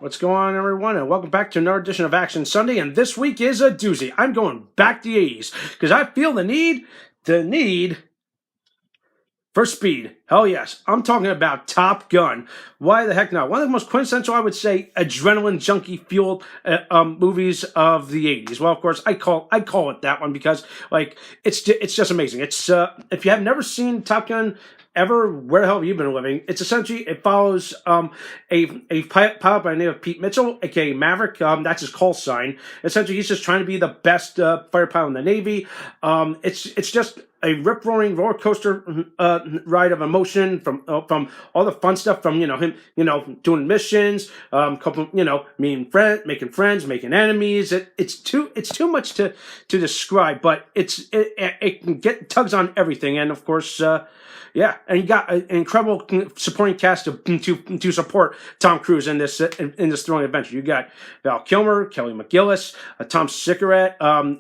What's going on, everyone? And welcome back to another edition of Action Sunday. And this week is a doozy. I'm going back to the 80s because I feel the need for speed. Hell yes. I'm talking about Top Gun. Why the heck not? One of the most quintessential, I would say, adrenaline junkie fueled movies of the 80s. Well, of course, I call it that one because it's just amazing. It's if you have never seen Top Gun ever, where the hell have you been living? It's essentially, it follows a pilot by the name of Pete Mitchell, aka Maverick. That's his call sign. Essentially, he's just trying to be the best fighter pilot in the Navy. It's just a rip-roaring roller coaster ride of emotion from all the fun stuff from him doing missions, making friends, making enemies. It's too much to describe, but it can get tugs on everything, and of course. And you got an incredible supporting cast to support Tom Cruise in this thrilling adventure. You got Val Kilmer, Kelly McGillis, Tom Sykora,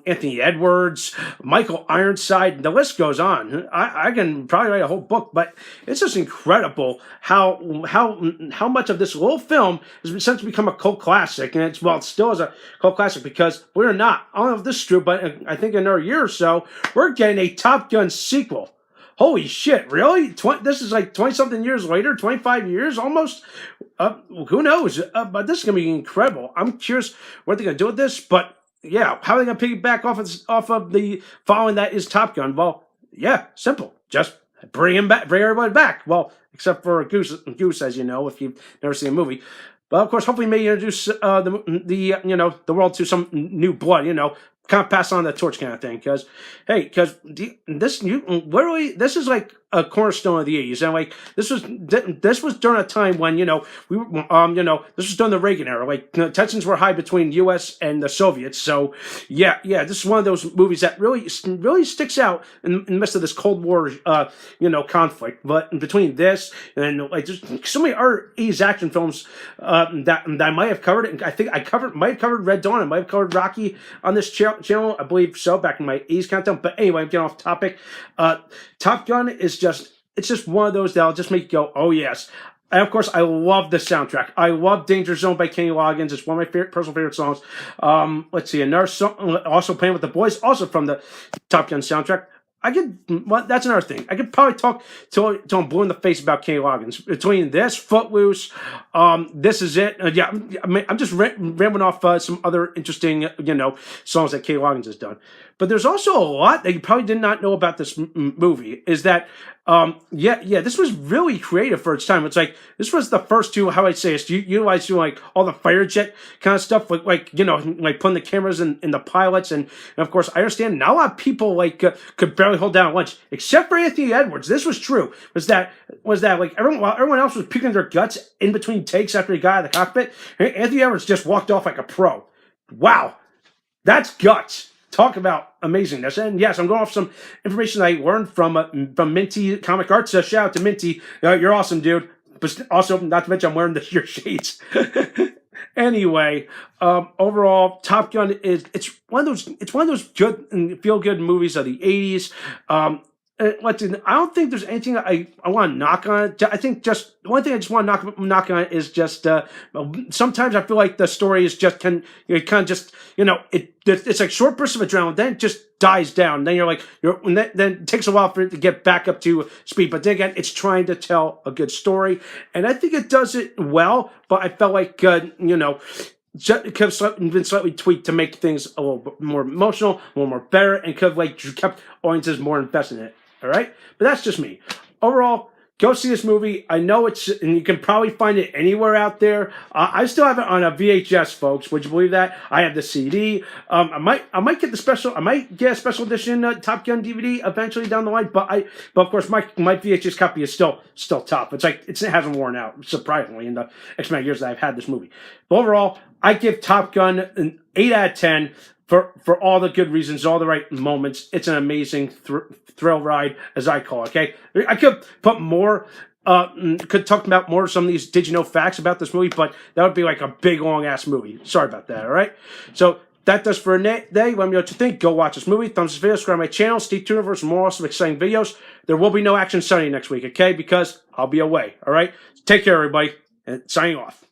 Anthony Edwards, Michael Ironside. The list goes on. I can probably write a whole book, but it's just incredible how much of this little film has essentially become a cult classic, and it still is a cult classic because we're not. I don't know if this is true, but I think in another year or so we're getting a Top Gun sequel. Holy shit, really? This is like 20-something years later, 25 years almost? Who knows? But this is going to be incredible. I'm curious what they're going to do with this, but yeah, how are they going to piggyback off of the following that is Top Gun? Well, yeah, simple. Just bring everybody back. Well, except for Goose, as you know, if you've never seen a movie. But of course, hopefully, maybe introduce the world to some new blood. Kind of pass on the torch kind of thing, because this is like a cornerstone of the 80s, and this was during a time when this was during the Reagan era, tensions were high between U.S. and the Soviets. So yeah, this is one of those movies that really sticks out in the midst of this Cold War conflict. But between this and there's so many other 80s action films that I might have covered, and I think might have covered Red Dawn, and might have covered Rocky on this channel, I believe so, back in my 80s countdown. But anyway, I'm getting off topic. Top Gun is just one of those that'll just make you go, oh yes. And of course, I love the soundtrack. I love Danger Zone by Kenny Loggins. It's one of my personal favorite songs. Let's see, another song also playing with the boys, also from the Top Gun soundtrack. That's another thing. I could probably talk till I'm blue in the face about Kenny Loggins. Between this, Footloose, This Is It. I'm just rambling off some other interesting, songs that Kenny Loggins has done. But there's also a lot that you probably did not know about this movie. Is that, this was really creative for its time. It's like this was the first to, how I say it, utilize all the fighter jet kind of stuff, like putting the cameras in the pilots, and of course I understand not a lot of people could barely hold down lunch, except for Anthony Edwards. This was true. Was that everyone else was puking their guts in between takes after he got out of the cockpit, Anthony Edwards just walked off like a pro. Wow, that's guts. Talk about amazingness. And yes, I'm going off some information I learned from Minty Comic Arts. Shout out to Minty. You're awesome, dude. But also, not to mention, I'm wearing your shades. Anyway, overall, Top Gun it's one of those good and feel good movies of the 80s. I don't think there's anything I want to knock on it. I think just the one thing I just want to knock on it is just sometimes I feel like the story is just it's like short bursts of adrenaline, then it just dies down. Then then it takes a while for it to get back up to speed. But then again, it's trying to tell a good story, and I think it does it well. But I felt like it could have been slightly tweaked to make things a little bit more emotional, a little more better, and could have kept audiences more invested in it. All right, but that's just me. Overall, go see this movie. I know and you can probably find it anywhere out there. I still have it on a VHS, folks. Would you believe that? I have the CD. I might get a special edition Top Gun DVD eventually down the line. But of course, my VHS copy is still top. It hasn't worn out, surprisingly, in the X amount of years that I've had this movie. But overall, I give Top Gun an 8 out of 10. For all the good reasons, all the right moments. It's an amazing thrill ride, as I call it, okay? I could put more, could talk about more of some of these did you know facts about this movie, but that would be like a big, long-ass movie. Sorry about that, all right? So that does for today. Let me know what you think. Go watch this movie. Thumbs this video. Subscribe to my channel. Stay tuned for some more awesome, exciting videos. There will be no Action Sunday next week, okay? Because I'll be away, all right? Take care, everybody, and signing off.